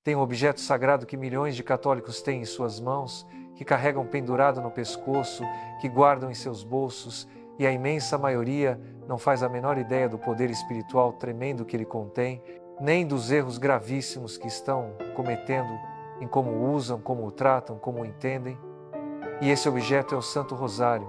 Tem um objeto sagrado que milhões de católicos têm em suas mãos, que carregam pendurado no pescoço, que guardam em seus bolsos, e a imensa maioria não faz a menor ideia do poder espiritual tremendo que ele contém, nem dos erros gravíssimos que estão cometendo em como o usam, como o tratam, como o entendem. E esse objeto é o Santo Rosário,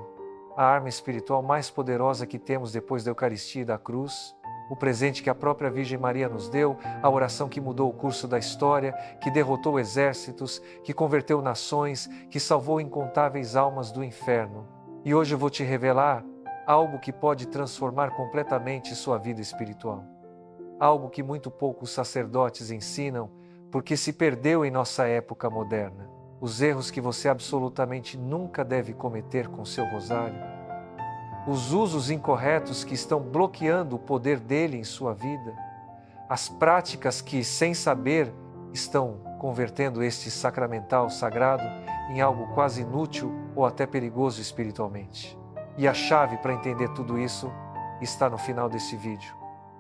a arma espiritual mais poderosa que temos depois da Eucaristia e da cruz, o presente que a própria Virgem Maria nos deu, a oração que mudou o curso da história, que derrotou exércitos, que converteu nações, que salvou incontáveis almas do inferno. E hoje eu vou te revelar algo que pode transformar completamente sua vida espiritual. Algo que muito poucos sacerdotes ensinam, porque se perdeu em nossa época moderna. Os erros que você absolutamente nunca deve cometer com seu rosário. Os usos incorretos que estão bloqueando o poder dele em sua vida. As práticas que, sem saber, estão convertendo este sacramental sagrado em algo quase inútil ou até perigoso espiritualmente. E a chave para entender tudo isso está no final desse vídeo.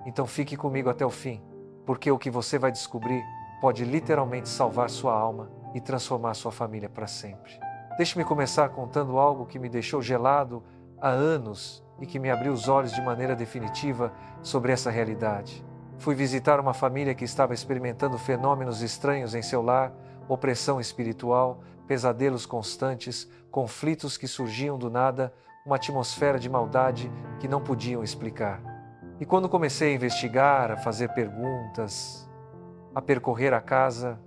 Então fique comigo até o fim, porque o que você vai descobrir pode literalmente salvar sua alma e transformar sua família para sempre. Deixe-me começar contando algo que me deixou gelado há anos e que me abriu os olhos de maneira definitiva sobre essa realidade. Fui visitar uma família que estava experimentando fenômenos estranhos em seu lar, opressão espiritual, pesadelos constantes, conflitos que surgiam do nada, uma atmosfera de maldade que não podiam explicar. E quando comecei a investigar, a fazer perguntas, a percorrer a casa,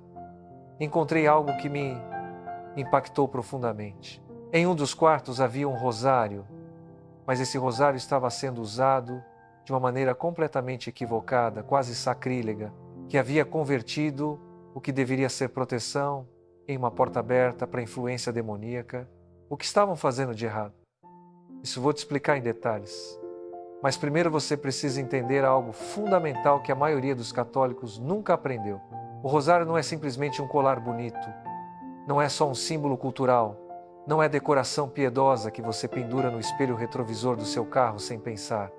encontrei algo que me impactou profundamente. Em um dos quartos havia um rosário, mas esse rosário estava sendo usado de uma maneira completamente equivocada, quase sacrílega, que havia convertido o que deveria ser proteção em uma porta aberta para a influência demoníaca. O que estavam fazendo de errado? Isso vou te explicar em detalhes. Mas primeiro você precisa entender algo fundamental que a maioria dos católicos nunca aprendeu. O rosário não é simplesmente um colar bonito, não é só um símbolo cultural, não é decoração piedosa que você pendura no espelho retrovisor do seu carro sem pensar.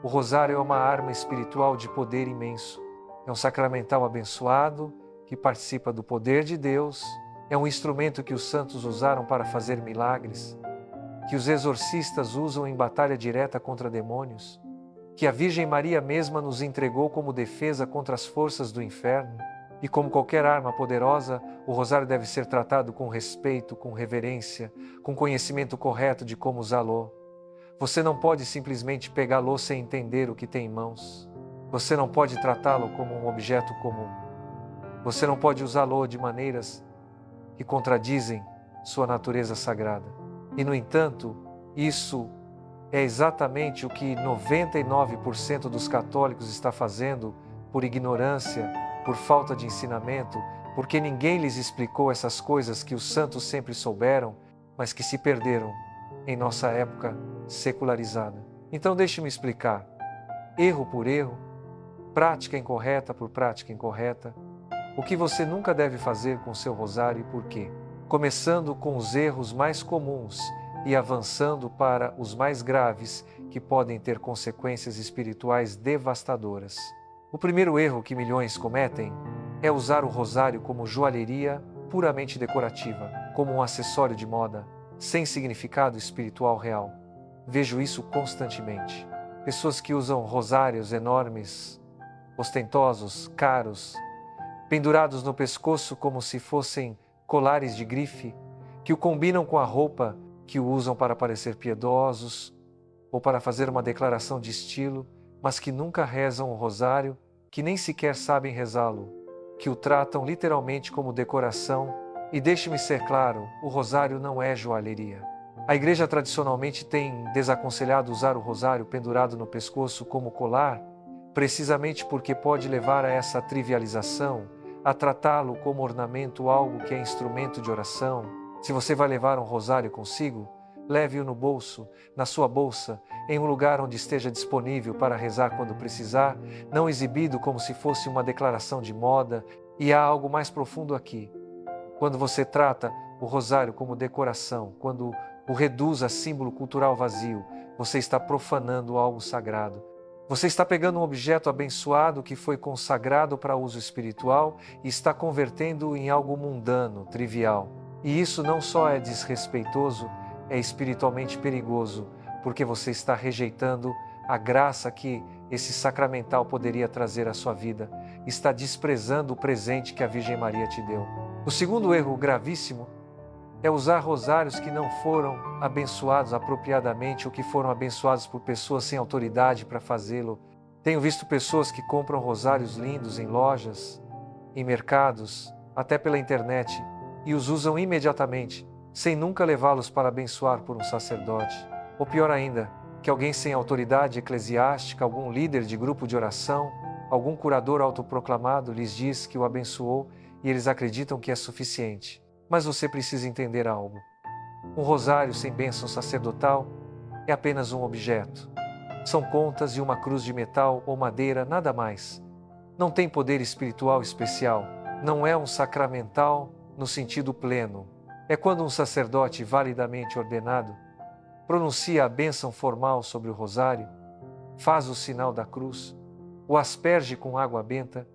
O rosário é uma arma espiritual de poder imenso. É um sacramental abençoado que participa do poder de Deus, é um instrumento que os santos usaram para fazer milagres, que os exorcistas usam em batalha direta contra demônios, que a Virgem Maria mesma nos entregou como defesa contra as forças do inferno. E como qualquer arma poderosa, o rosário deve ser tratado com respeito, com reverência, com conhecimento correto de como usá-lo. Você não pode simplesmente pegá-lo sem entender o que tem em mãos. Você não pode tratá-lo como um objeto comum. Você não pode usá-lo de maneiras que contradizem sua natureza sagrada. E, no entanto, isso é exatamente o que 99% dos católicos está fazendo por ignorância, por falta de ensinamento, porque ninguém lhes explicou essas coisas que os santos sempre souberam, mas que se perderam em nossa época secularizada. Então deixe-me explicar, erro por erro, prática incorreta por prática incorreta, o que você nunca deve fazer com seu rosário e por quê. Começando com os erros mais comuns e avançando para os mais graves que podem ter consequências espirituais devastadoras. O primeiro erro que milhões cometem é usar o rosário como joalheria puramente decorativa, como um acessório de moda, sem significado espiritual real. Vejo isso constantemente. Pessoas que usam rosários enormes, ostentosos, caros, pendurados no pescoço como se fossem colares de grife, que o combinam com a roupa que o usam para parecer piedosos ou para fazer uma declaração de estilo, mas que nunca rezam o rosário, que nem sequer sabem rezá-lo, que o tratam literalmente como decoração. E deixe-me ser claro, o rosário não é joalheria. A igreja tradicionalmente tem desaconselhado usar o rosário pendurado no pescoço como colar, precisamente porque pode levar a essa trivialização, a tratá-lo como ornamento, algo que é instrumento de oração. Se você vai levar um rosário consigo, leve-o no bolso, na sua bolsa, em um lugar onde esteja disponível para rezar quando precisar, não exibido como se fosse uma declaração de moda. E há algo mais profundo aqui. Quando você trata o rosário como decoração, quando o reduz a símbolo cultural vazio, você está profanando algo sagrado. Você está pegando um objeto abençoado que foi consagrado para uso espiritual e está convertendo em algo mundano, trivial. E isso não só é desrespeitoso, é espiritualmente perigoso, porque você está rejeitando a graça que esse sacramental poderia trazer à sua vida. Está desprezando o presente que a Virgem Maria te deu. O segundo erro gravíssimo é usar rosários que não foram abençoados apropriadamente ou que foram abençoados por pessoas sem autoridade para fazê-lo. Tenho visto pessoas que compram rosários lindos em lojas, em mercados, até pela internet, e os usam imediatamente, sem nunca levá-los para abençoar por um sacerdote. Ou pior ainda, que alguém sem autoridade eclesiástica, algum líder de grupo de oração, algum curador autoproclamado lhes diz que o abençoou e eles acreditam que é suficiente. Mas você precisa entender algo. Um rosário sem bênção sacerdotal é apenas um objeto. São contas e uma cruz de metal ou madeira, nada mais. Não tem poder espiritual especial. Não é um sacramental no sentido pleno. É quando um sacerdote validamente ordenado pronuncia a bênção formal sobre o rosário, faz o sinal da cruz, o asperge com água benta,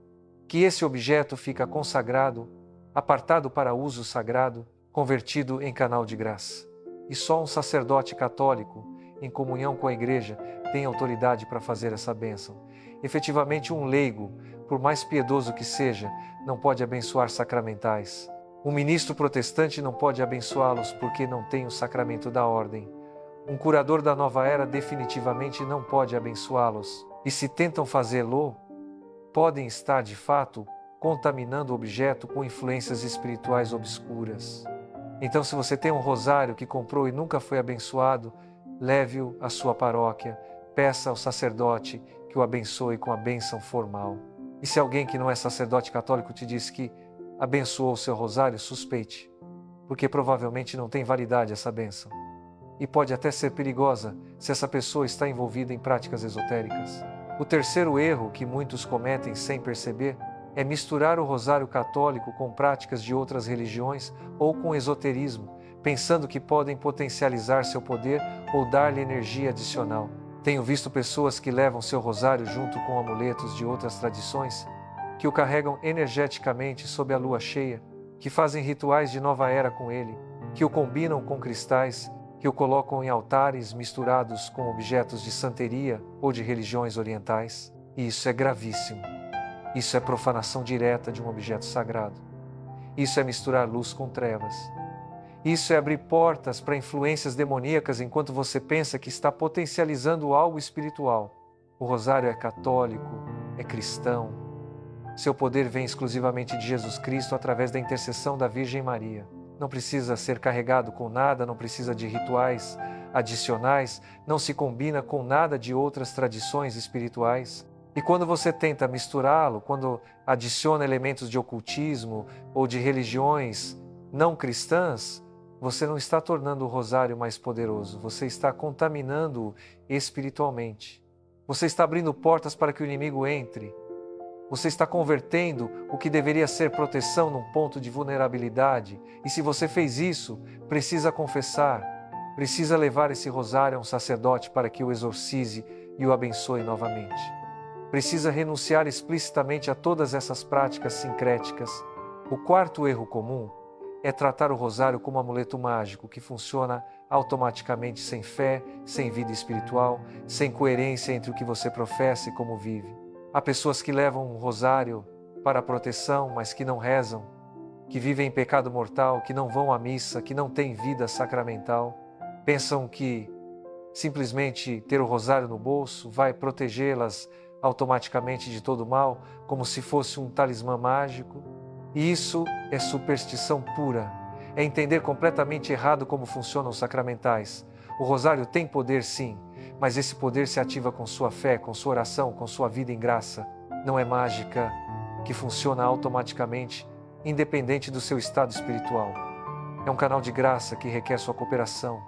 que esse objeto fica consagrado, apartado para uso sagrado, convertido em canal de graça. E só um sacerdote católico, em comunhão com a Igreja, tem autoridade para fazer essa bênção. Efetivamente, um leigo, por mais piedoso que seja, não pode abençoar sacramentais. Um ministro protestante não pode abençoá-los porque não tem o sacramento da ordem. Um curador da nova era definitivamente não pode abençoá-los. E se tentam fazê-lo, podem estar, de fato, contaminando o objeto com influências espirituais obscuras. Então, se você tem um rosário que comprou e nunca foi abençoado, leve-o à sua paróquia, peça ao sacerdote que o abençoe com a bênção formal. E se alguém que não é sacerdote católico te diz que abençoou o seu rosário, suspeite, porque provavelmente não tem validade essa bênção. E pode até ser perigosa se essa pessoa está envolvida em práticas esotéricas. O terceiro erro que muitos cometem sem perceber é misturar o rosário católico com práticas de outras religiões ou com esoterismo, pensando que podem potencializar seu poder ou dar-lhe energia adicional. Tenho visto pessoas que levam seu rosário junto com amuletos de outras tradições, que o carregam energeticamente sob a lua cheia, que fazem rituais de nova era com ele, que o combinam com cristais, que o colocam em altares misturados com objetos de santeria ou de religiões orientais. E isso é gravíssimo. Isso é profanação direta de um objeto sagrado. Isso é misturar luz com trevas. Isso é abrir portas para influências demoníacas enquanto você pensa que está potencializando algo espiritual. O rosário é católico, é cristão. Seu poder vem exclusivamente de Jesus Cristo através da intercessão da Virgem Maria. Não precisa ser carregado com nada, não precisa de rituais adicionais, não se combina com nada de outras tradições espirituais. E quando você tenta misturá-lo, quando adiciona elementos de ocultismo ou de religiões não cristãs, você não está tornando o rosário mais poderoso, você está contaminando-o espiritualmente. Você está abrindo portas para que o inimigo entre. Você está convertendo o que deveria ser proteção num ponto de vulnerabilidade. E se você fez isso, precisa confessar, precisa levar esse rosário a um sacerdote para que o exorcize e o abençoe novamente. Precisa renunciar explicitamente a todas essas práticas sincréticas. O quarto erro comum é tratar o rosário como um amuleto mágico que funciona automaticamente sem fé, sem vida espiritual, sem coerência entre o que você professa e como vive. Há pessoas que levam um rosário para a proteção, mas que não rezam, que vivem em pecado mortal, que não vão à missa, que não têm vida sacramental. Pensam que simplesmente ter o rosário no bolso vai protegê-las automaticamente de todo mal, como se fosse um talismã mágico. E isso é superstição pura. É entender completamente errado como funcionam os sacramentais. O rosário tem poder, sim, mas esse poder se ativa com sua fé, com sua oração, com sua vida em graça. Não é mágica que funciona automaticamente, independente do seu estado espiritual. É um canal de graça que requer sua cooperação,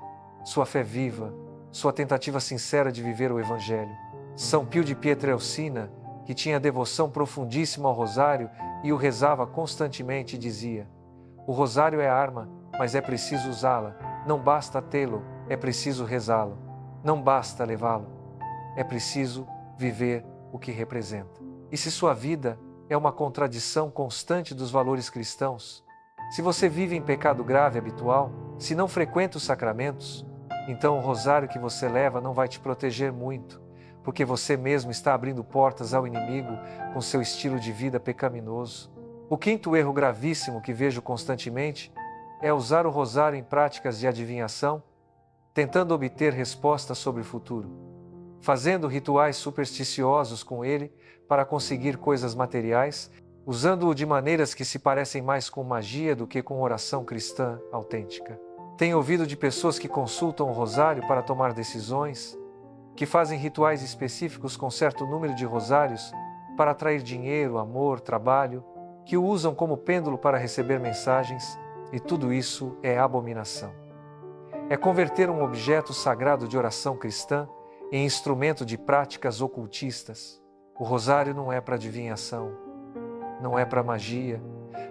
sua fé viva, sua tentativa sincera de viver o Evangelho. São Pio de Pietrelcina, que tinha devoção profundíssima ao rosário e o rezava constantemente, dizia: o rosário é arma, mas é preciso usá-la. Não basta tê-lo, é preciso rezá-lo. Não basta levá-lo, é preciso viver o que representa. E se sua vida é uma contradição constante dos valores cristãos, se você vive em pecado grave habitual, se não frequenta os sacramentos, então o rosário que você leva não vai te proteger muito, porque você mesmo está abrindo portas ao inimigo com seu estilo de vida pecaminoso. O quinto erro gravíssimo que vejo constantemente é usar o rosário em práticas de adivinhação, tentando obter respostas sobre o futuro, fazendo rituais supersticiosos com ele para conseguir coisas materiais, usando-o de maneiras que se parecem mais com magia do que com oração cristã autêntica. Tenho ouvido de pessoas que consultam o rosário para tomar decisões, que fazem rituais específicos com certo número de rosários para atrair dinheiro, amor, trabalho, que o usam como pêndulo para receber mensagens, e tudo isso é abominação. É converter um objeto sagrado de oração cristã em instrumento de práticas ocultistas. O rosário não é para adivinhação, não é para magia,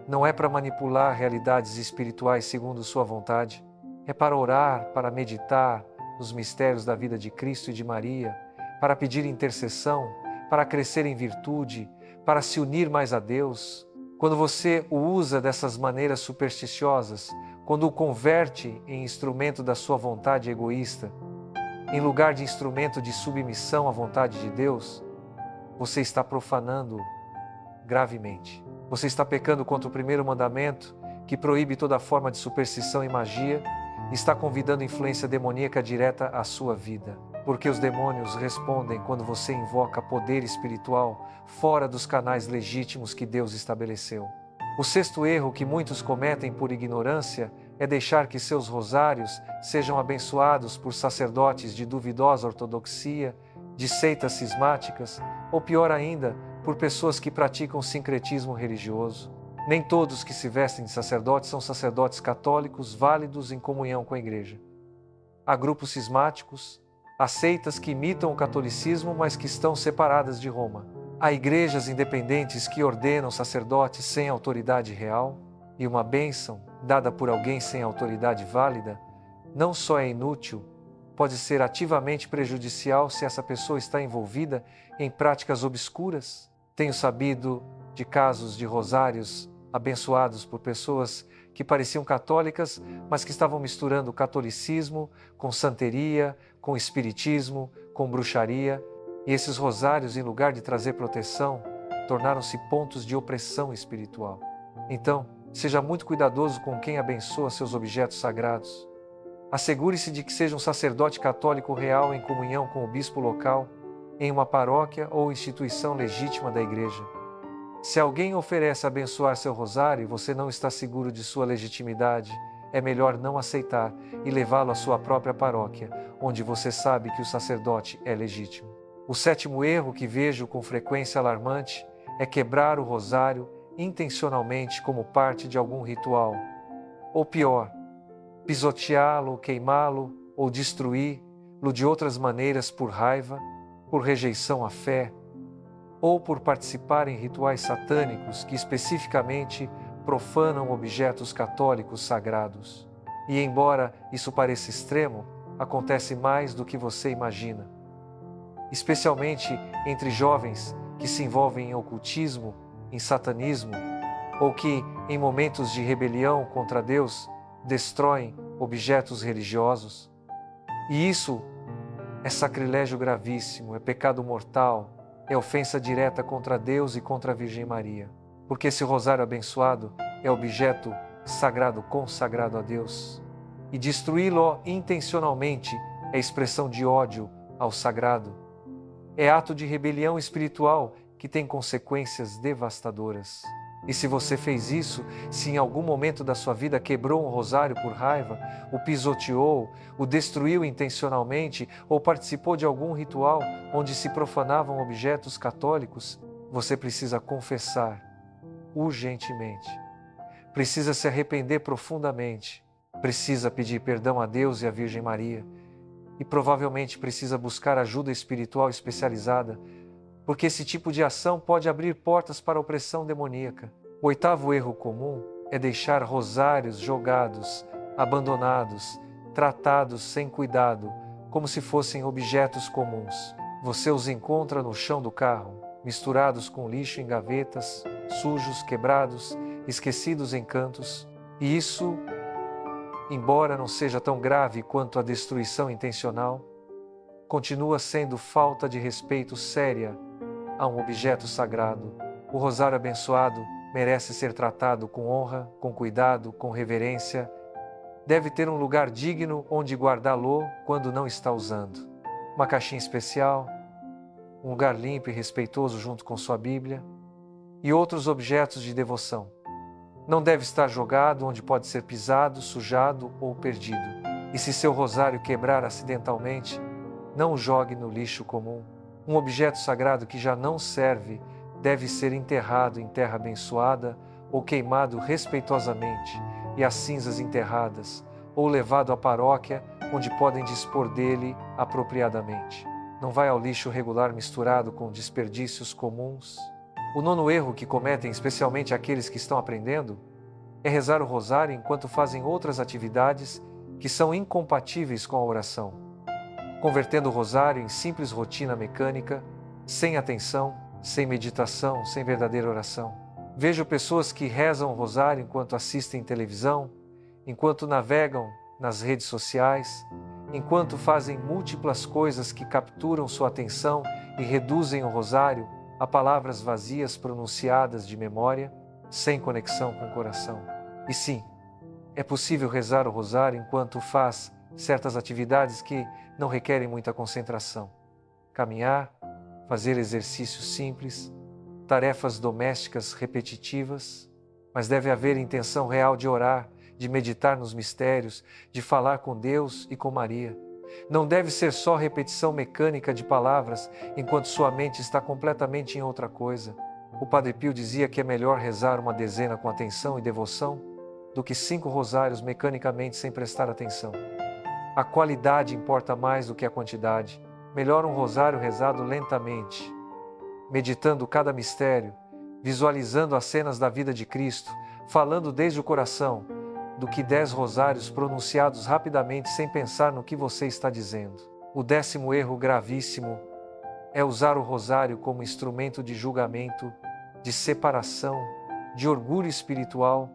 não é para manipular realidades espirituais segundo sua vontade. É para orar, para meditar nos mistérios da vida de Cristo e de Maria, para pedir intercessão, para crescer em virtude, para se unir mais a Deus. Quando você o usa dessas maneiras supersticiosas, quando o converte em instrumento da sua vontade egoísta, em lugar de instrumento de submissão à vontade de Deus, você está profanando gravemente. Você está pecando contra o primeiro mandamento, que proíbe toda forma de superstição e magia, e está convidando influência demoníaca direta à sua vida. Porque os demônios respondem quando você invoca poder espiritual fora dos canais legítimos que Deus estabeleceu. O sexto erro que muitos cometem por ignorância é deixar que seus rosários sejam abençoados por sacerdotes de duvidosa ortodoxia, de seitas cismáticas, ou pior ainda, por pessoas que praticam sincretismo religioso. Nem todos que se vestem de sacerdotes são sacerdotes católicos válidos em comunhão com a Igreja. Há grupos cismáticos, há seitas que imitam o catolicismo, mas que estão separadas de Roma. Há igrejas independentes que ordenam sacerdotes sem autoridade real, e uma bênção dada por alguém sem autoridade válida não só é inútil, pode ser ativamente prejudicial se essa pessoa está envolvida em práticas obscuras. Tenho sabido de casos de rosários abençoados por pessoas que pareciam católicas, mas que estavam misturando o catolicismo com santeria, com espiritismo, com bruxaria, e esses rosários, em lugar de trazer proteção, tornaram-se pontos de opressão espiritual. Então, seja muito cuidadoso com quem abençoa seus objetos sagrados. Assegure-se de que seja um sacerdote católico real em comunhão com o bispo local, em uma paróquia ou instituição legítima da Igreja. Se alguém oferece abençoar seu rosário e você não está seguro de sua legitimidade, é melhor não aceitar e levá-lo à sua própria paróquia, onde você sabe que o sacerdote é legítimo. O sétimo erro que vejo com frequência alarmante é quebrar o rosário intencionalmente como parte de algum ritual. Ou pior, pisoteá-lo, queimá-lo ou destruí-lo de outras maneiras por raiva, por rejeição à fé, ou por participar em rituais satânicos que especificamente profanam objetos católicos sagrados. E embora isso pareça extremo, acontece mais do que você imagina. Especialmente entre jovens que se envolvem em ocultismo, em satanismo, ou que, em momentos de rebelião contra Deus, destroem objetos religiosos. E isso é sacrilégio gravíssimo, é pecado mortal, é ofensa direta contra Deus e contra a Virgem Maria. Porque esse rosário abençoado é objeto sagrado, consagrado a Deus. E destruí-lo intencionalmente é expressão de ódio ao sagrado. É ato de rebelião espiritual que tem consequências devastadoras. E se você fez isso, se em algum momento da sua vida quebrou um rosário por raiva, o pisoteou, o destruiu intencionalmente ou participou de algum ritual onde se profanavam objetos católicos, você precisa confessar urgentemente. Precisa se arrepender profundamente. Precisa pedir perdão a Deus e à Virgem Maria. E provavelmente precisa buscar ajuda espiritual especializada, porque esse tipo de ação pode abrir portas para a opressão demoníaca. O oitavo erro comum é deixar rosários jogados, abandonados, tratados sem cuidado, como se fossem objetos comuns. você os encontra no chão do carro, misturados com lixo em gavetas, sujos, quebrados, esquecidos em cantos. E isso, embora não seja tão grave quanto a destruição intencional, continua sendo falta de respeito séria a um objeto sagrado. O rosário abençoado merece ser tratado com honra, com cuidado, com reverência. Deve ter um lugar digno onde guardá-lo quando não está usando. Uma caixinha especial, um lugar limpo e respeitoso junto com sua Bíblia e outros objetos de devoção. Não deve estar jogado onde pode ser pisado, sujado ou perdido. E se seu rosário quebrar acidentalmente, não o jogue no lixo comum. Um objeto sagrado que já não serve deve ser enterrado em terra abençoada ou queimado respeitosamente e as cinzas enterradas, ou levado à paróquia onde podem dispor dele apropriadamente. Não vai ao lixo regular misturado com desperdícios comuns. O nono erro que cometem, especialmente aqueles que estão aprendendo, é rezar o rosário enquanto fazem outras atividades que são incompatíveis com a oração, convertendo o rosário em simples rotina mecânica, sem atenção, sem meditação, sem verdadeira oração. Vejo pessoas que rezam o rosário enquanto assistem televisão, enquanto navegam nas redes sociais, enquanto fazem múltiplas coisas que capturam sua atenção e reduzem o rosário a palavras vazias pronunciadas de memória, sem conexão com o coração. E sim, é possível rezar o rosário enquanto faz certas atividades que não requerem muita concentração. Caminhar, fazer exercícios simples, tarefas domésticas repetitivas, mas deve haver intenção real de orar, de meditar nos mistérios, de falar com Deus e com Maria. Não deve ser só repetição mecânica de palavras enquanto sua mente está completamente em outra coisa. O Padre Pio dizia que é melhor rezar uma dezena com atenção e devoção do que 5 rosários mecanicamente sem prestar atenção. A qualidade importa mais do que a quantidade. Melhor um rosário rezado lentamente, meditando cada mistério, visualizando as cenas da vida de Cristo, falando desde o coração, do que 10 rosários pronunciados rapidamente sem pensar no que você está dizendo. O 10º erro gravíssimo é usar o rosário como instrumento de julgamento, de separação, de orgulho espiritual,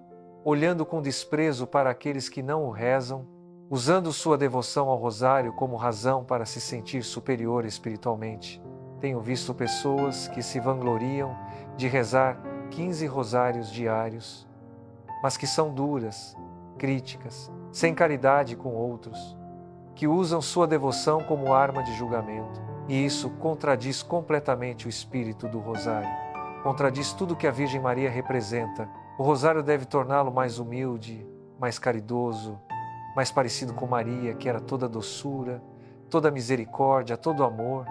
olhando com desprezo para aqueles que não o rezam, usando sua devoção ao rosário como razão para se sentir superior espiritualmente. Tenho visto pessoas que se vangloriam de rezar 15 rosários diários, mas que são duras, críticas, sem caridade com outros, que usam sua devoção como arma de julgamento. E isso contradiz completamente o espírito do rosário. Contradiz tudo que a Virgem Maria representa. O rosário deve torná-lo mais humilde, mais caridoso, mais parecido com Maria, que era toda doçura, toda misericórdia, todo amor.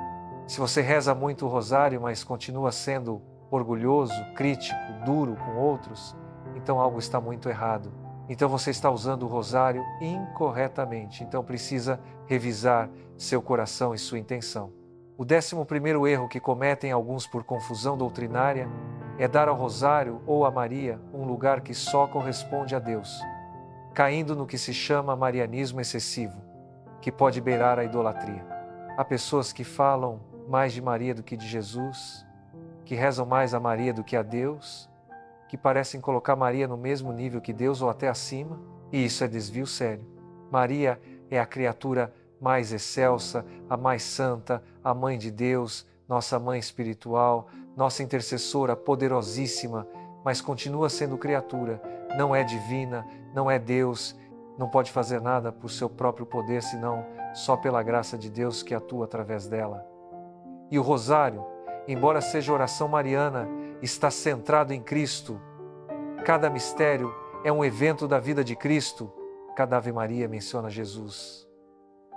Se você reza muito o rosário, mas continua sendo orgulhoso, crítico, duro com outros, então algo está muito errado. Então você está usando o rosário incorretamente. Então precisa revisar seu coração e sua intenção. O 11º erro que cometem alguns por confusão doutrinária é dar ao rosário ou a Maria um lugar que só corresponde a Deus, caindo no que se chama marianismo excessivo, que pode beirar a idolatria. Há pessoas que falam mais de Maria do que de Jesus, que rezam mais a Maria do que a Deus, que parecem colocar Maria no mesmo nível que Deus ou até acima, e isso é desvio sério. Maria é a criatura mais excelsa, a mais santa, a mãe de Deus, nossa mãe espiritual, nossa intercessora poderosíssima, mas continua sendo criatura, não é divina, não é Deus, não pode fazer nada por seu próprio poder, senão só pela graça de Deus que atua através dela. E o rosário, embora seja oração mariana, está centrado em Cristo. Cada mistério é um evento da vida de Cristo. Cada Ave Maria menciona Jesus.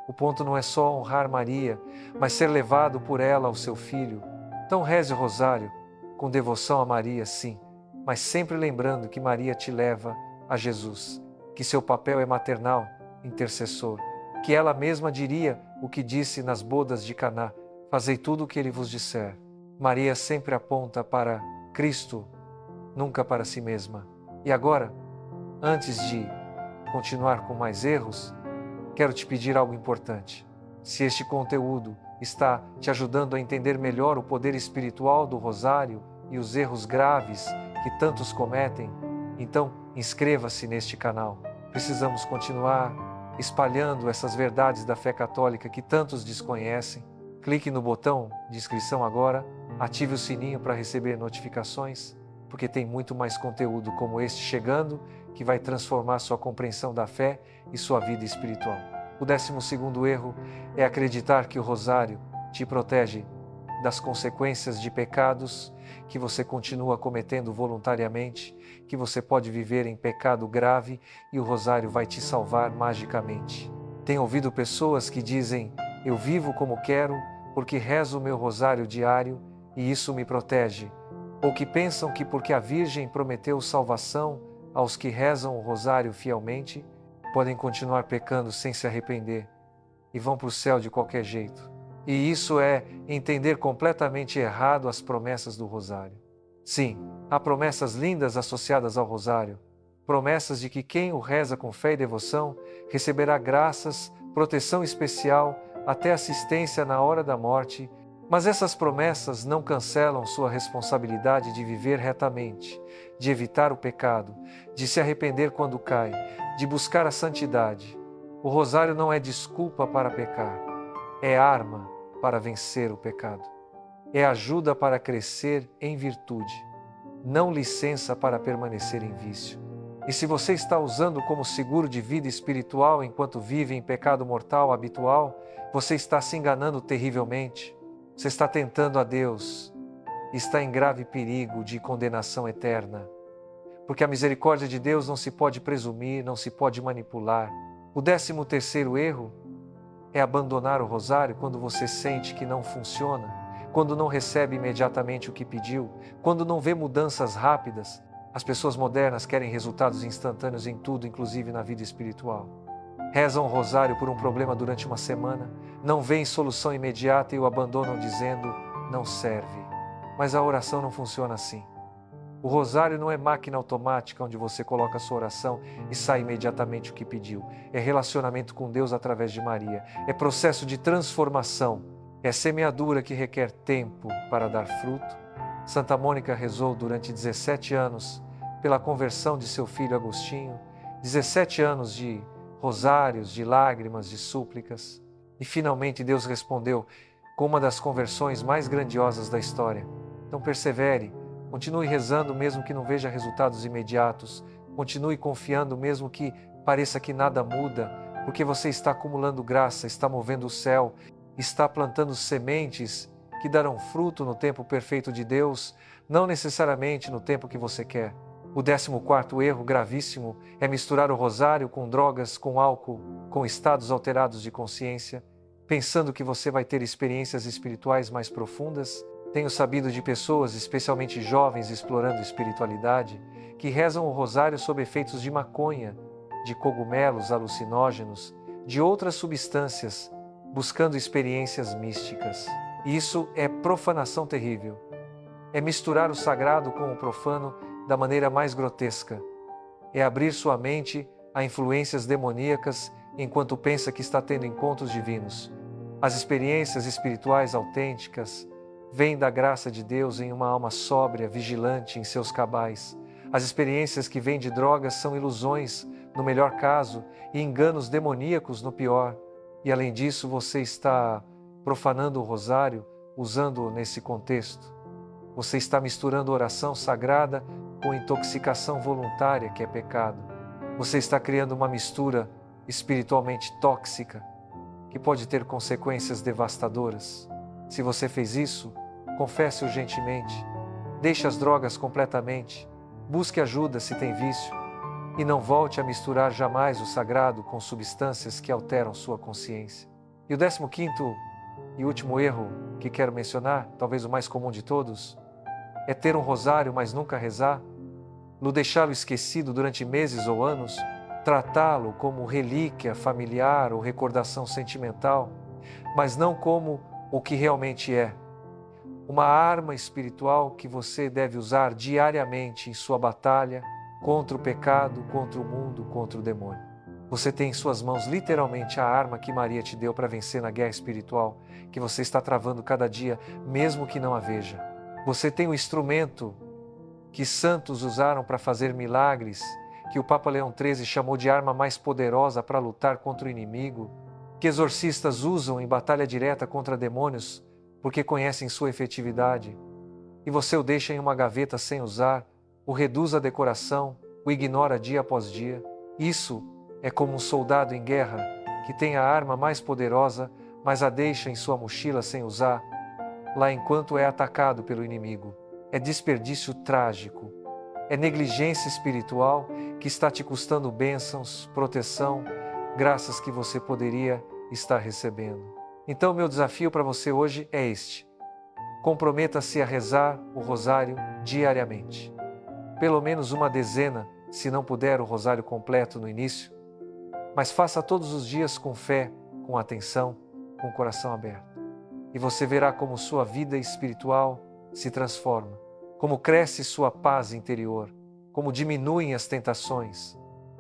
O ponto não é só honrar Maria, mas ser levado por ela ao seu Filho. Então reze o rosário, com devoção a Maria, sim, mas sempre lembrando que Maria te leva a Jesus, que seu papel é maternal, intercessor, que ela mesma diria o que disse nas bodas de Caná: fazei tudo o que ele vos disser. Maria sempre aponta para Cristo, nunca para si mesma. E agora, antes de continuar com mais erros, quero te pedir algo importante. Se este conteúdo está te ajudando a entender melhor o poder espiritual do rosário e os erros graves que tantos cometem, então inscreva-se neste canal. Precisamos continuar espalhando essas verdades da fé católica que tantos desconhecem. Clique no botão de inscrição agora, ative o sininho para receber notificações, porque tem muito mais conteúdo como este chegando que vai transformar sua compreensão da fé e sua vida espiritual. O 12º erro é acreditar que o rosário te protege das consequências de pecados que você continua cometendo voluntariamente, que você pode viver em pecado grave e o rosário vai te salvar magicamente. Tenho ouvido pessoas que dizem: eu vivo como quero porque rezo o meu rosário diário e isso me protege, ou que pensam que porque a Virgem prometeu salvação aos que rezam o rosário fielmente, podem continuar pecando sem se arrepender e vão para o céu de qualquer jeito. E isso é entender completamente errado as promessas do rosário. Sim, há promessas lindas associadas ao rosário, promessas de que quem o reza com fé e devoção receberá graças, proteção especial, até assistência na hora da morte, mas essas promessas não cancelam sua responsabilidade de viver retamente, de evitar o pecado, de se arrepender quando cai, de buscar a santidade. O rosário não é desculpa para pecar, é arma para vencer o pecado. É ajuda para crescer em virtude, não licença para permanecer em vício. E se você está usando como seguro de vida espiritual enquanto vive em pecado mortal habitual, você está se enganando terrivelmente. Você está tentando a Deus e está em grave perigo de condenação eterna. Porque a misericórdia de Deus não se pode presumir, não se pode manipular. O 13º erro é abandonar o rosário quando você sente que não funciona, quando não recebe imediatamente o que pediu, quando não vê mudanças rápidas. As pessoas modernas querem resultados instantâneos em tudo, inclusive na vida espiritual. Rezam o rosário por um problema durante uma semana, não veem solução imediata e o abandonam dizendo: não serve. Mas a oração não funciona assim. O rosário não é máquina automática onde você coloca a sua oração e sai imediatamente o que pediu. É relacionamento com Deus através de Maria. É processo de transformação. É semeadura que requer tempo para dar fruto. Santa Mônica rezou durante 17 anos pela conversão de seu filho Agostinho, 17 anos de rosários, de lágrimas, de súplicas. E finalmente Deus respondeu com uma das conversões mais grandiosas da história. Então persevere. Continue rezando mesmo que não veja resultados imediatos. Continue confiando mesmo que pareça que nada muda, porque você está acumulando graça, está movendo o céu, está plantando sementes que darão fruto no tempo perfeito de Deus, não necessariamente no tempo que você quer. O 14º erro gravíssimo é misturar o rosário com drogas, com álcool, com estados alterados de consciência, pensando que você vai ter experiências espirituais mais profundas. Tenho sabido de pessoas, especialmente jovens explorando espiritualidade, que rezam o rosário sob efeitos de maconha, de cogumelos alucinógenos, de outras substâncias, buscando experiências místicas. Isso é profanação terrível. É misturar o sagrado com o profano da maneira mais grotesca. É abrir sua mente a influências demoníacas enquanto pensa que está tendo encontros divinos. As experiências espirituais autênticas vêm da graça de Deus em uma alma sóbria, vigilante em seus cabais. As experiências que vêm de drogas são ilusões, no melhor caso, e enganos demoníacos no pior. E além disso, você está profanando o rosário usando-o nesse contexto. Você está misturando oração sagrada com intoxicação voluntária, que é pecado. Você está criando uma mistura espiritualmente tóxica, que pode ter consequências devastadoras. Se você fez isso, confesse urgentemente, deixe as drogas completamente, busque ajuda se tem vício e não volte a misturar jamais o sagrado com substâncias que alteram sua consciência. E o 15º e último erro que quero mencionar, talvez o mais comum de todos, é ter um rosário, mas nunca rezar, no deixá-lo esquecido durante meses ou anos, tratá-lo como relíquia familiar ou recordação sentimental, mas não como o que realmente é. Uma arma espiritual que você deve usar diariamente em sua batalha contra o pecado, contra o mundo, contra o demônio. Você tem em suas mãos literalmente a arma que Maria te deu para vencer na guerra espiritual que você está travando cada dia, mesmo que não a veja. Você tem o instrumento que santos usaram para fazer milagres, que o Papa Leão XIII chamou de arma mais poderosa para lutar contra o inimigo, que exorcistas usam em batalha direta contra demônios porque conhecem sua efetividade, e você o deixa em uma gaveta sem usar, o reduz à decoração, o ignora dia após dia. Isso é como um soldado em guerra que tem a arma mais poderosa, mas a deixa em sua mochila sem usar, lá enquanto é atacado pelo inimigo. É desperdício trágico, é negligência espiritual que está te custando bênçãos, proteção, graças que você poderia estar recebendo. Então, meu desafio para você hoje é este: comprometa-se a rezar o rosário diariamente. Pelo menos uma dezena, se não puder o rosário completo no início, mas faça todos os dias com fé, com atenção, com o coração aberto. E você verá como sua vida espiritual se transforma, como cresce sua paz interior, como diminuem as tentações,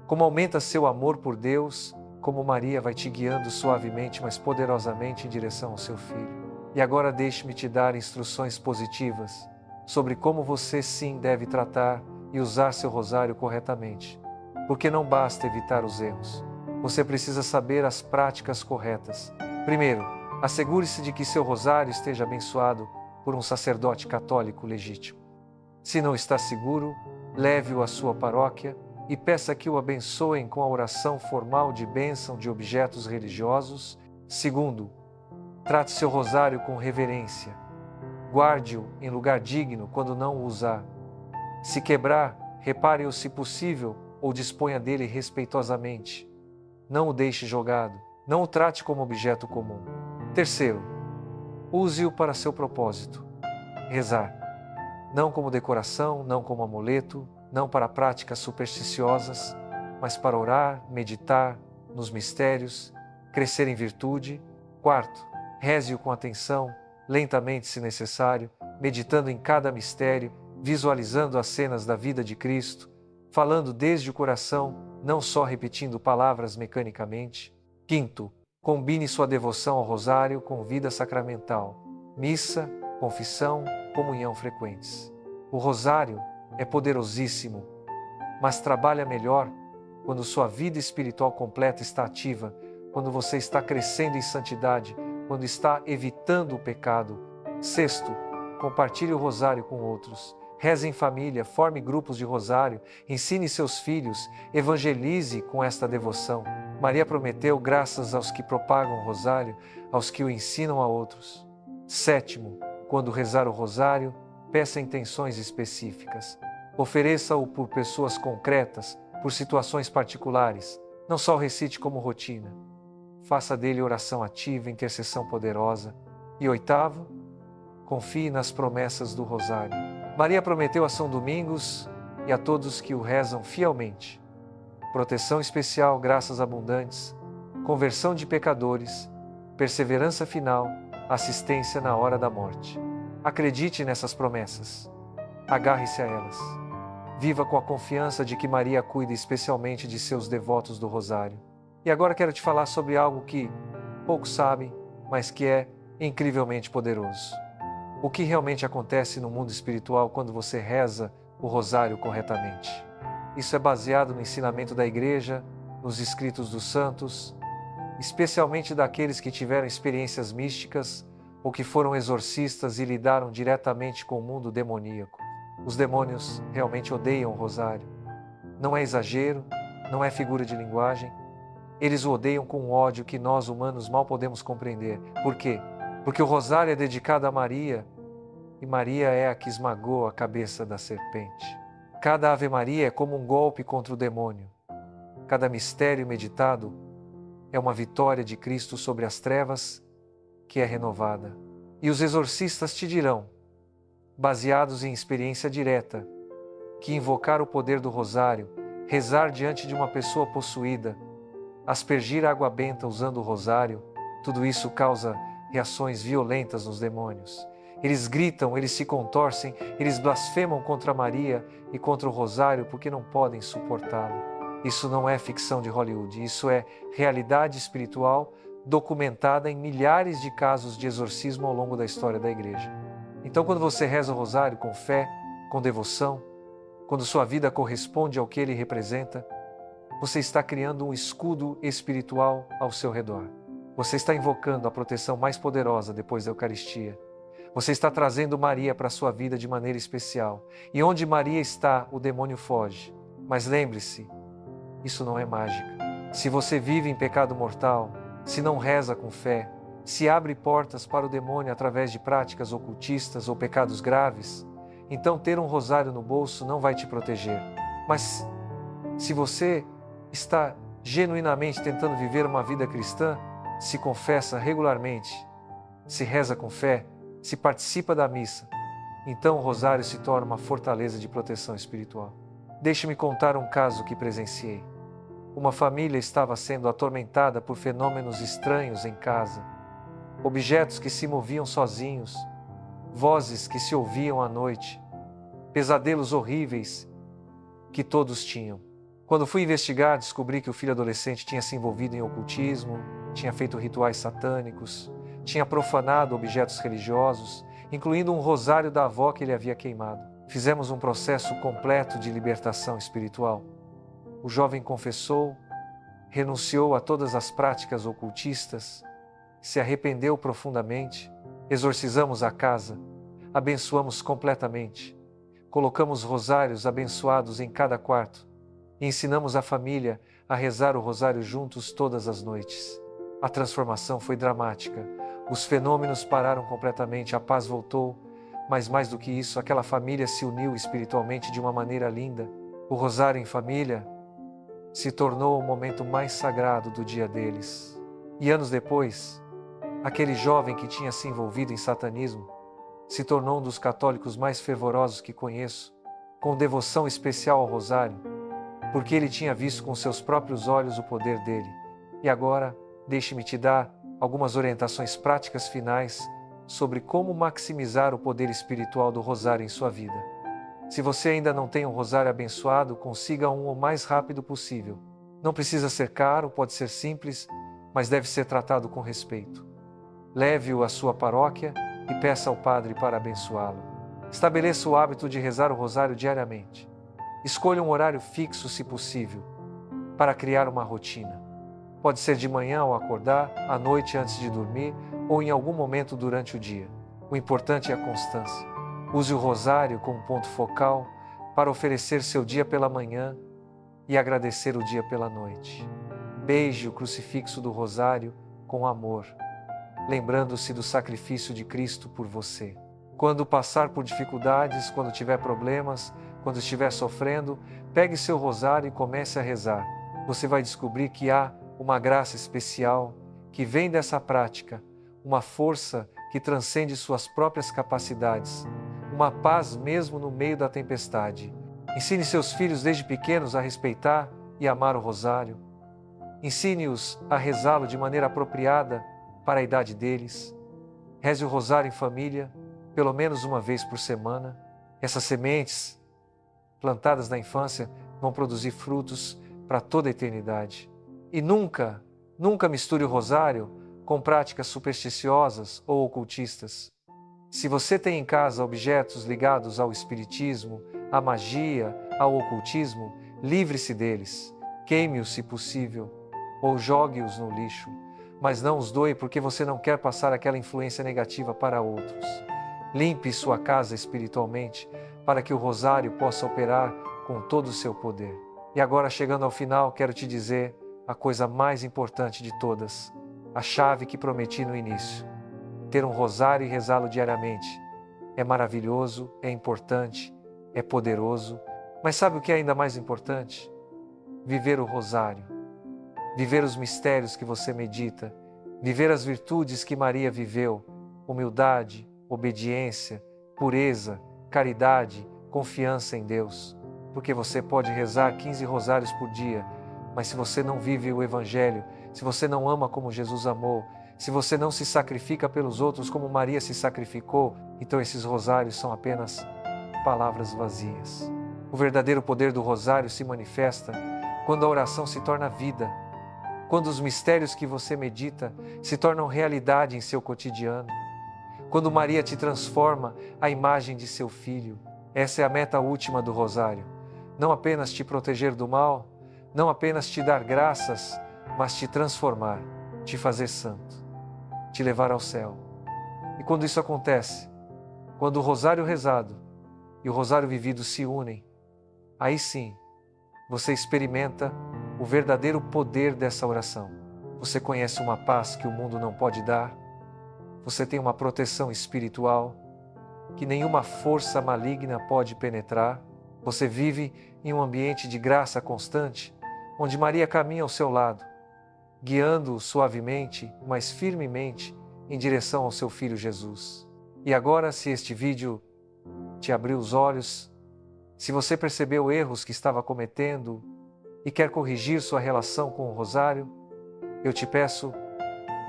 como aumenta seu amor por Deus, como Maria vai te guiando suavemente, mas poderosamente em direção ao seu Filho. E agora deixe-me te dar instruções positivas sobre como você sim deve tratar e usar seu rosário corretamente, porque não basta evitar os erros. Você precisa saber as práticas corretas. Primeiro, assegure-se de que seu rosário esteja abençoado por um sacerdote católico legítimo. Se não está seguro, leve-o à sua paróquia e peça que o abençoem com a oração formal de bênção de objetos religiosos. Segundo, trate seu rosário com reverência. Guarde-o em lugar digno quando não o usar. Se quebrar, repare-o se possível ou disponha dele respeitosamente. Não o deixe jogado. Não o trate como objeto comum. Terceiro, use-o para seu propósito. Rezar. Não como decoração, não como amuleto, não para práticas supersticiosas, mas para orar, meditar nos mistérios, crescer em virtude. Quarto, reze-o com atenção, lentamente se necessário, meditando em cada mistério, visualizando as cenas da vida de Cristo, falando desde o coração, não só repetindo palavras mecanicamente. Quinto, combine sua devoção ao rosário com vida sacramental, missa, confissão, comunhão frequentes. O rosário é poderosíssimo, mas trabalha melhor quando sua vida espiritual completa está ativa, quando você está crescendo em santidade, quando está evitando o pecado. Sexto, compartilhe o rosário com outros. Reze em família, forme grupos de rosário, ensine seus filhos, evangelize com esta devoção. Maria prometeu graças aos que propagam o rosário, aos que o ensinam a outros. Sétimo, quando rezar o rosário, peça intenções específicas. Ofereça-o por pessoas concretas, por situações particulares. Não só o recite como rotina. Faça dele oração ativa, intercessão poderosa. E oitavo, confie nas promessas do rosário. Maria prometeu a São Domingos e a todos que o rezam fielmente proteção especial, graças abundantes, conversão de pecadores, perseverança final, assistência na hora da morte. Acredite nessas promessas. Agarre-se a elas. Viva com a confiança de que Maria cuida especialmente de seus devotos do rosário. E agora quero te falar sobre algo que poucos sabem, mas que é incrivelmente poderoso. O que realmente acontece no mundo espiritual quando você reza o rosário corretamente? Isso é baseado no ensinamento da Igreja, nos escritos dos santos, especialmente daqueles que tiveram experiências místicas ou que foram exorcistas e lidaram diretamente com o mundo demoníaco. Os demônios realmente odeiam o rosário. Não é exagero, não é figura de linguagem. Eles o odeiam com um ódio que nós humanos mal podemos compreender. Por quê? Porque o rosário é dedicado a Maria e Maria é a que esmagou a cabeça da serpente. Cada Ave Maria é como um golpe contra o demônio. Cada mistério meditado é uma vitória de Cristo sobre as trevas que é renovada. E os exorcistas te dirão, baseados em experiência direta, que invocar o poder do rosário, rezar diante de uma pessoa possuída, aspergir água benta usando o rosário, tudo isso causa reações violentas nos demônios. Eles gritam, eles se contorcem, eles blasfemam contra Maria e contra o rosário porque não podem suportá-lo. Isso não é ficção de Hollywood, isso é realidade espiritual documentada em milhares de casos de exorcismo ao longo da história da igreja. Então, quando você reza o rosário com fé, com devoção, quando sua vida corresponde ao que ele representa, você está criando um escudo espiritual ao seu redor. Você está invocando a proteção mais poderosa depois da Eucaristia. Você está trazendo Maria para a sua vida de maneira especial. E onde Maria está, o demônio foge. Mas lembre-se, isso não é mágica. Se você vive em pecado mortal, se não reza com fé, se abre portas para o demônio através de práticas ocultistas ou pecados graves, então ter um rosário no bolso não vai te proteger. Mas se você está genuinamente tentando viver uma vida cristã, se confessa regularmente, se reza com fé, se participa da missa, então o rosário se torna uma fortaleza de proteção espiritual. Deixe-me contar um caso que presenciei. Uma família estava sendo atormentada por fenômenos estranhos em casa, objetos que se moviam sozinhos, vozes que se ouviam à noite, pesadelos horríveis que todos tinham. Quando fui investigar, descobri que o filho adolescente tinha se envolvido em ocultismo, tinha feito rituais satânicos, tinha profanado objetos religiosos, incluindo um rosário da avó que ele havia queimado. Fizemos um processo completo de libertação espiritual. O jovem confessou, renunciou a todas as práticas ocultistas, se arrependeu profundamente, exorcizamos a casa, abençoamos completamente, colocamos rosários abençoados em cada quarto e ensinamos a família a rezar o rosário juntos todas as noites. A transformação foi dramática, os fenômenos pararam completamente, a paz voltou, mas mais do que isso, aquela família se uniu espiritualmente de uma maneira linda. O rosário em família se tornou o momento mais sagrado do dia deles. E anos depois, aquele jovem que tinha se envolvido em satanismo se tornou um dos católicos mais fervorosos que conheço, com devoção especial ao rosário, porque ele tinha visto com seus próprios olhos o poder dele. E agora, deixe-me te dar algumas orientações práticas finais sobre como maximizar o poder espiritual do rosário em sua vida. Se você ainda não tem um rosário abençoado, consiga um o mais rápido possível. Não precisa ser caro, pode ser simples, mas deve ser tratado com respeito. Leve-o à sua paróquia e peça ao padre para abençoá-lo. Estabeleça o hábito de rezar o rosário diariamente. Escolha um horário fixo, se possível, para criar uma rotina. Pode ser de manhã ao acordar, à noite antes de dormir ou em algum momento durante o dia. O importante é a constância. Use o rosário como ponto focal para oferecer seu dia pela manhã e agradecer o dia pela noite. Beije o crucifixo do rosário com amor, lembrando-se do sacrifício de Cristo por você. Quando passar por dificuldades, quando tiver problemas, quando estiver sofrendo, pegue seu rosário e comece a rezar. Você vai descobrir que há uma graça especial que vem dessa prática, uma força que transcende suas próprias capacidades, uma paz mesmo no meio da tempestade. Ensine seus filhos desde pequenos a respeitar e amar o rosário. Ensine-os a rezá-lo de maneira apropriada para a idade deles. Reze o rosário em família, pelo menos uma vez por semana. Essas sementes, plantadas na infância, vão produzir frutos para toda a eternidade. E nunca misture o rosário com práticas supersticiosas ou ocultistas. Se você tem em casa objetos ligados ao espiritismo, à magia, ao ocultismo, livre-se deles. Queime-os se possível, ou jogue-os no lixo, mas não os doe porque você não quer passar aquela influência negativa para outros. Limpe sua casa espiritualmente para que o rosário possa operar com todo o seu poder. E agora, chegando ao final, quero te dizer a coisa mais importante de todas, a chave que prometi no início. Ter um rosário e rezá-lo diariamente é maravilhoso, é importante, é poderoso, mas sabe o que é ainda mais importante? Viver o rosário, viver os mistérios que você medita, viver as virtudes que Maria viveu, humildade, obediência, pureza, caridade, confiança em Deus. Porque você pode rezar 15 rosários por dia, mas se você não vive o Evangelho, se você não ama como Jesus amou, se você não se sacrifica pelos outros como Maria se sacrificou, então esses rosários são apenas palavras vazias. O verdadeiro poder do rosário se manifesta quando a oração se torna vida, quando os mistérios que você medita se tornam realidade em seu cotidiano, quando Maria te transforma à imagem de seu filho. Essa é a meta última do rosário. Não apenas te proteger do mal, não apenas te dar graças, mas te transformar, te fazer santo, te levar ao céu. E quando isso acontece, quando o rosário rezado e o rosário vivido se unem, aí sim, você experimenta o verdadeiro poder dessa oração. Você conhece uma paz que o mundo não pode dar, você tem uma proteção espiritual que nenhuma força maligna pode penetrar, você vive em um ambiente de graça constante, onde Maria caminha ao seu lado, guiando-o suavemente, mas firmemente, em direção ao seu Filho Jesus. E agora, se este vídeo te abriu os olhos, se você percebeu erros que estava cometendo e quer corrigir sua relação com o rosário, eu te peço,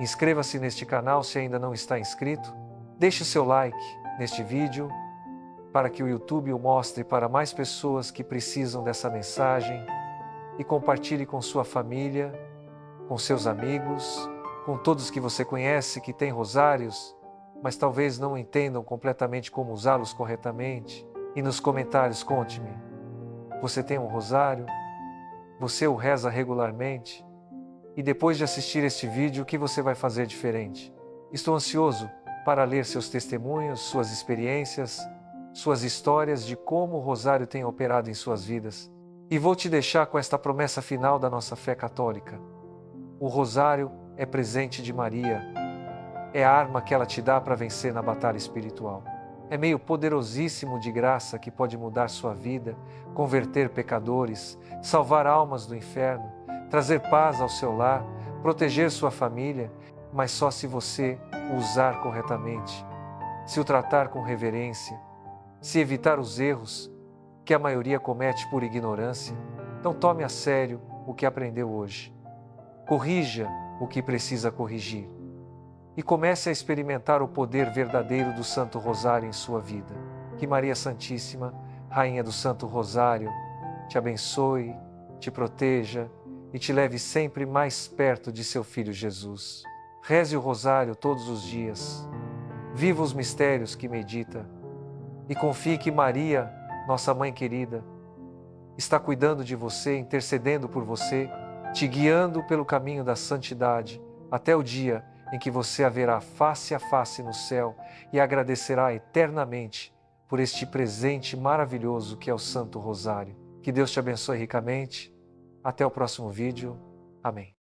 inscreva-se neste canal se ainda não está inscrito, deixe o seu like neste vídeo para que o YouTube o mostre para mais pessoas que precisam dessa mensagem e compartilhe com sua família, com seus amigos, com todos que você conhece que têm rosários, mas talvez não entendam completamente como usá-los corretamente. E nos comentários conte-me, você tem um rosário? Você o reza regularmente? E depois de assistir este vídeo, o que você vai fazer diferente? Estou ansioso para ler seus testemunhos, suas experiências, suas histórias de como o rosário tem operado em suas vidas. E vou te deixar com esta promessa final da nossa fé católica. O rosário é presente de Maria, é a arma que ela te dá para vencer na batalha espiritual. É meio poderosíssimo de graça que pode mudar sua vida, converter pecadores, salvar almas do inferno, trazer paz ao seu lar, proteger sua família, mas só se você o usar corretamente, se o tratar com reverência, se evitar os erros que a maioria comete por ignorância. Então tome a sério o que aprendeu hoje. Corrija o que precisa corrigir. E comece a experimentar o poder verdadeiro do Santo Rosário em sua vida. Que Maria Santíssima, Rainha do Santo Rosário, te abençoe, te proteja e te leve sempre mais perto de seu Filho Jesus. Reze o rosário todos os dias. Viva os mistérios que medita. E confie que Maria, nossa Mãe querida, está cuidando de você, intercedendo por você, te guiando pelo caminho da santidade, até o dia em que você a verá face a face no céu e agradecerá eternamente por este presente maravilhoso que é o Santo Rosário. Que Deus te abençoe ricamente. Até o próximo vídeo. Amém.